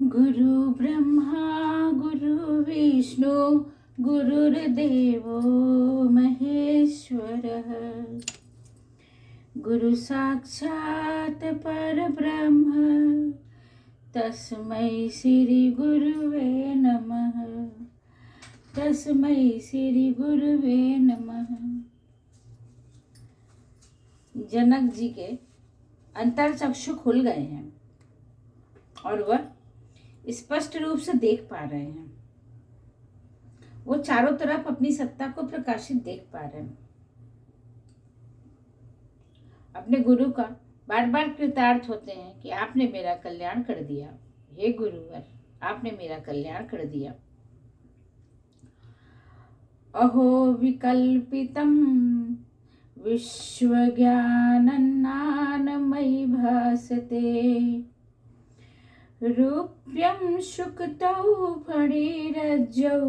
गुरु ब्रह्मा गुरु विष्णु गुरुर्देवो महेश्वरः गुरु साक्षात् परब्रह्म तस्मै श्री गुरुवे नमः। तस्मै श्री गुरुवे नमः। जनक जी के अंतरचक्षु खुल गए हैं और वह स्पष्ट रूप से देख पा रहे हैं। वो चारों तरफ अपनी सत्ता को प्रकाशित देख पा रहे हैं। अपने गुरु का बार बार कृतार्थ होते हैं कि आपने मेरा कल्याण कर दिया। हे गुरुवर, आपने मेरा कल्याण कर दिया। अहो विकल्पितं विश्वज्ञानन्नानमयि भासते रूप्यं शुक्तौ फणिरज्जौ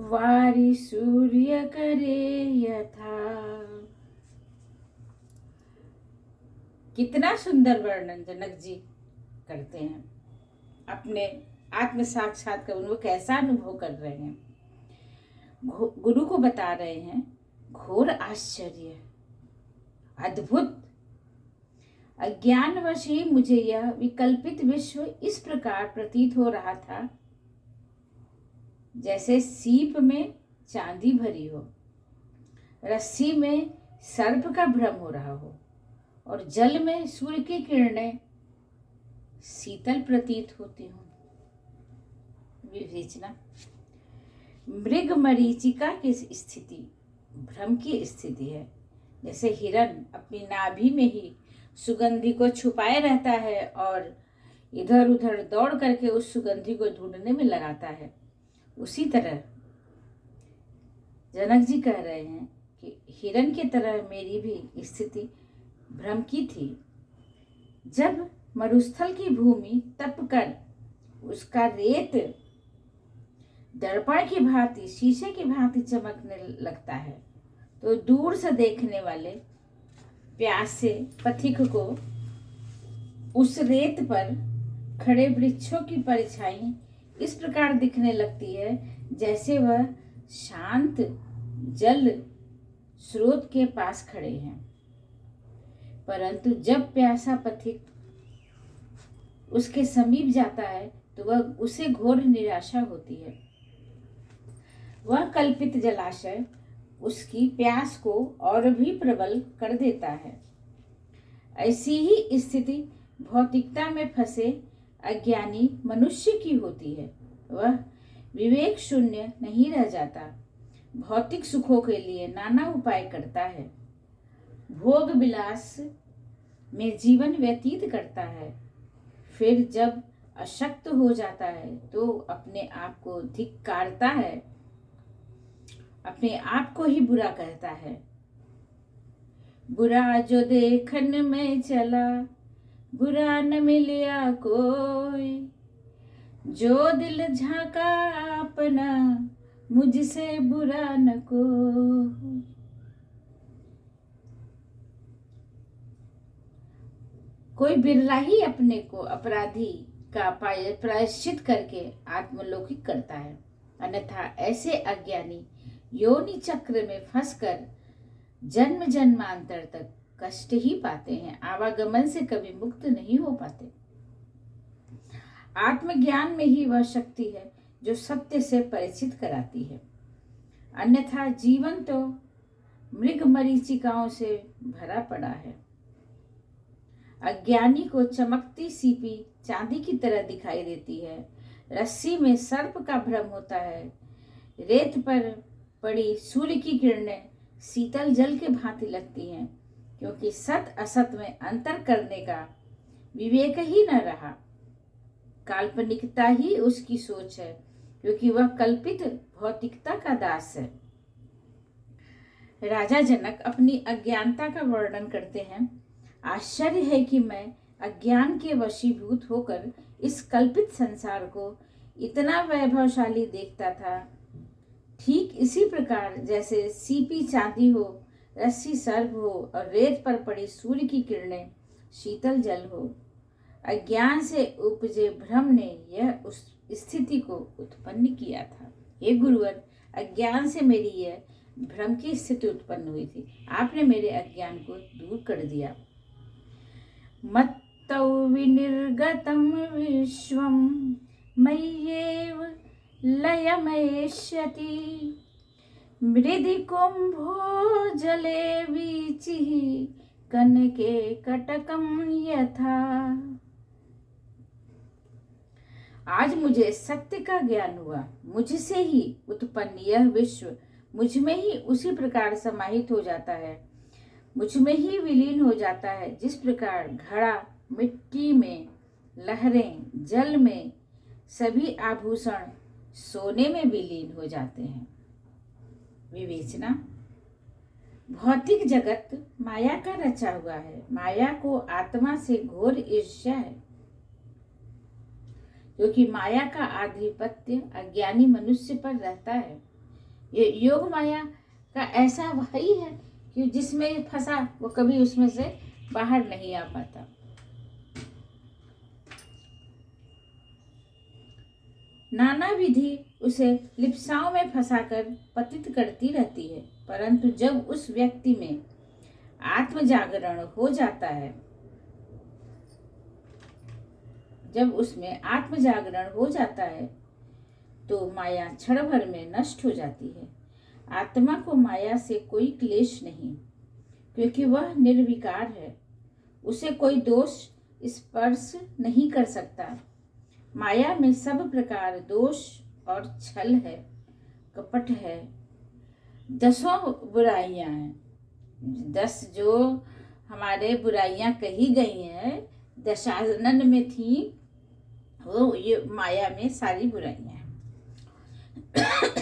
वारि सूर्यकरे यथा। कितना सुंदर वर्णन जनक जी करते हैं अपने आत्म साक्षात्कार। वो कैसा अनुभव कर रहे हैं, गुरु को बता रहे हैं। घोर आश्चर्य, अद्भुत। अज्ञानवश ही मुझे यह विकल्पित विश्व इस प्रकार प्रतीत हो रहा था जैसे सीप में चांदी भरी हो, रस्सी में सर्प का भ्रम हो रहा हो और जल में सूर्य की किरणें शीतल प्रतीत होती हो। विवेचना। मृग मरीचिका की स्थिति भ्रम की स्थिति है। जैसे हिरण अपनी नाभि में ही सुगंधि को छुपाए रहता है और इधर उधर दौड़ करके उस सुगंधि को ढूंढने में लगाता है, उसी तरह जनक जी कह रहे हैं कि हिरण की तरह मेरी भी स्थिति भ्रम की थी। जब मरुस्थल की भूमि तप कर उसका रेत दर्पण की भांति, शीशे की भांति चमकने लगता है तो दूर से देखने वाले प्यासे पथिक को उस रेत पर खड़े वृक्षों की परछाई इस प्रकार दिखने लगती है जैसे वह शांत जल स्रोत के पास खड़े हैं। परंतु जब प्यासा पथिक उसके समीप जाता है तो वह उसे घोर निराशा होती है। वह कल्पित जलाशय उसकी प्यास को और भी प्रबल कर देता है। ऐसी ही स्थिति भौतिकता में फंसे अज्ञानी मनुष्य की होती है। वह विवेक शून्य नहीं रह जाता, भौतिक सुखों के लिए नाना उपाय करता है, भोग विलास में जीवन व्यतीत करता है। फिर जब अशक्त हो जाता है तो अपने आप को धिक्कारता है, अपने आप को ही बुरा कहता है। बुरा जो देखन में चला बुरा न मिलिया कोई, जो दिल झांका अपना मुझसे बुरा न को। कोई बिरला ही अपने को अपराधी का प्रायश्चित करके आत्मलौकिक करता है, अन्यथा ऐसे अज्ञानी योनि चक्र में फंसकर जन्म जन्मांतर तक कष्ट ही पाते हैं, आवागमन से कभी मुक्त नहीं हो पाते। आत्मज्ञान में ही वह शक्ति है जो सत्य से परिचित कराती है, अन्यथा जीवन तो मृग मरीचिकाओं से भरा पड़ा है। अज्ञानी को चमकती सीपी चांदी की तरह दिखाई देती है, रस्सी में सर्प का भ्रम होता है, रेत पर पड़ी सूर्य की किरणें शीतल जल के भांति लगती हैं, क्योंकि सत असत में अंतर करने का विवेक ही न रहा। काल्पनिकता ही उसकी सोच है, क्योंकि वह कल्पित भौतिकता का दास है। राजा जनक अपनी अज्ञानता का वर्णन करते हैं। आश्चर्य है कि मैं अज्ञान के वशीभूत होकर इस कल्पित संसार को इतना वैभवशाली देखता था। ठीक इसी प्रकार जैसे सीपी चांदी हो, रस्सी सर्प हो और रेत पर पड़ी सूर्य की किरणें शीतल जल हो, अज्ञान से उपजे भ्रम ने यह उस स्थिति को उत्पन्न किया था। हे गुरुवर, अज्ञान से मेरी यह भ्रम की स्थिति उत्पन्न हुई थी। आपने मेरे अज्ञान को दूर कर दिया। मत्तौ विनिर्गतं विश्वं मय्येव लयमयिष्यति मृदि कुम्भो जले वीचिः कनके कटकं यथा। आज मुझे सत्य का ज्ञान हुआ। मुझसे ही उत्पन्न यह विश्व मुझ में ही उसी प्रकार समाहित हो जाता है, मुझ में ही विलीन हो जाता है जिस प्रकार घड़ा मिट्टी में, लहरें जल में, सभी आभूषण सोने में विलीन हो जाते हैं। विवेचना। भौतिक जगत माया का रचा हुआ है। माया को आत्मा से घोर ईर्ष्या है, क्योंकि माया का आधिपत्य अज्ञानी मनुष्य पर रहता है। ये योग माया का ऐसा वही है कि जिसमें फंसा वो कभी उसमें से बाहर नहीं आ पाता। नाना विधि उसे लिप्साओं में फंसाकर पतित करती रहती है, परंतु जब उस व्यक्ति में आत्म जागरण हो जाता है, जब उसमें आत्म जागरण हो जाता है तो माया क्षण भर में नष्ट हो जाती है। आत्मा को माया से कोई क्लेश नहीं, क्योंकि वह निर्विकार है। उसे कोई दोष स्पर्श नहीं कर सकता। माया में सब प्रकार दोष और छल है, कपट है, 10 बुराइयां हैं। 10 जो हमारे बुराइयां कही गई हैं दशानन में थी, वो ये माया में सारी बुराइयां हैं।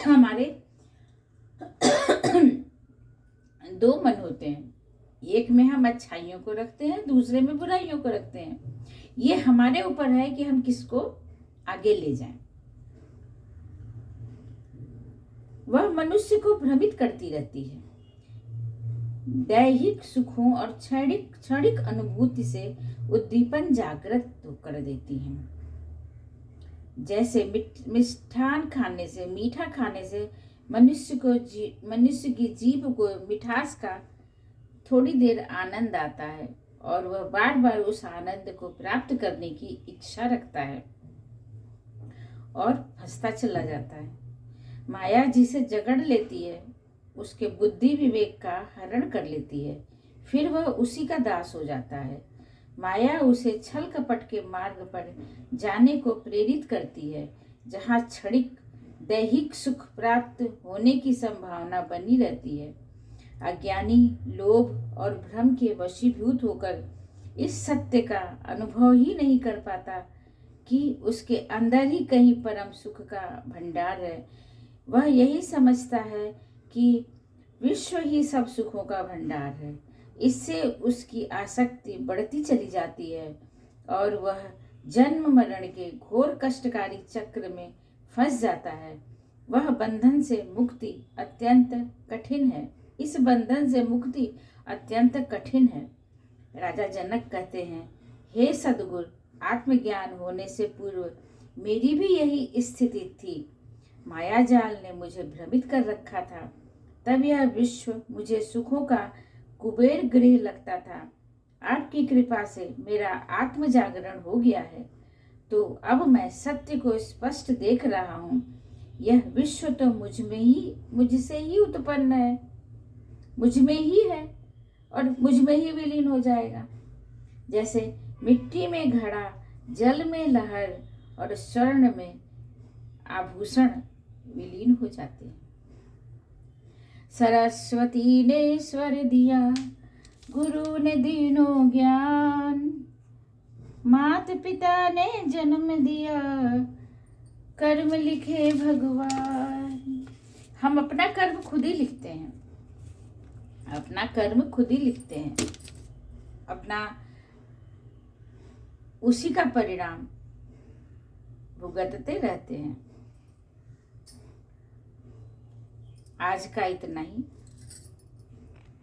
हमारे 2 मन होते हैं, एक में हम अच्छाइयों को रखते हैं, दूसरे में बुराइयों को रखते हैं। ये हमारे ऊपर है कि हम किसको आगे ले जाएं। वह मनुष्य को भ्रमित करती रहती है। दैहिक सुखों और क्षणिक अनुभूति से उद्दीपन जागृत कर देती है। जैसे मिष्ठान खाने से, मीठा खाने से मनुष्य की जीभ को मिठास का थोड़ी देर आनंद आता है और वह बार बार उस आनंद को प्राप्त करने की इच्छा रखता है और फंसता चला जाता है। माया जिसे जकड़ लेती है उसके बुद्धि विवेक का हरण कर लेती है, फिर वह उसी का दास हो जाता है। माया उसे छल कपट के मार्ग पर जाने को प्रेरित करती है, जहाँ क्षणिक दैहिक सुख प्राप्त होने की संभावना बनी रहती है। अज्ञानी लोभ और भ्रम के वशीभूत होकर इस सत्य का अनुभव ही नहीं कर पाता कि उसके अंदर ही कहीं परम सुख का भंडार है। वह यही समझता है कि विश्व ही सब सुखों का भंडार है। इससे उसकी आसक्ति बढ़ती चली जाती है और वह जन्म मरण के घोर कष्टकारी चक्र में फंस जाता है। वह बंधन से मुक्ति अत्यंत कठिन है। इस बंधन से मुक्ति अत्यंत कठिन है। राजा जनक कहते हैं, हे सद्गुरु, आत्मज्ञान होने से पूर्व मेरी भी यही स्थिति थी। माया जाल ने मुझे भ्रमित कर रखा था। तब यह विश्व मुझे सुखों का कुबेर गृह लगता था। आपकी कृपा से मेरा आत्म जागरण हो गया है, तो अब मैं सत्य को स्पष्ट देख रहा हूँ। यह विश्व तो मुझसे ही उत्पन्न है, मुझ में ही है और मुझ में ही विलीन हो जाएगा। जैसे मिट्टी में घड़ा, जल में लहर और स्वर्ण में आभूषण विलीन हो जाते हैं। सरस्वती ने स्वर दिया, गुरु ने दीनों ज्ञान, मात पिता ने जन्म दिया, कर्म लिखे भगवान। हम अपना कर्म खुद ही लिखते हैं, अपना कर्म खुद ही लिखते हैं, अपना उसी का परिणाम भुगतते रहते हैं। आज का इतना ही।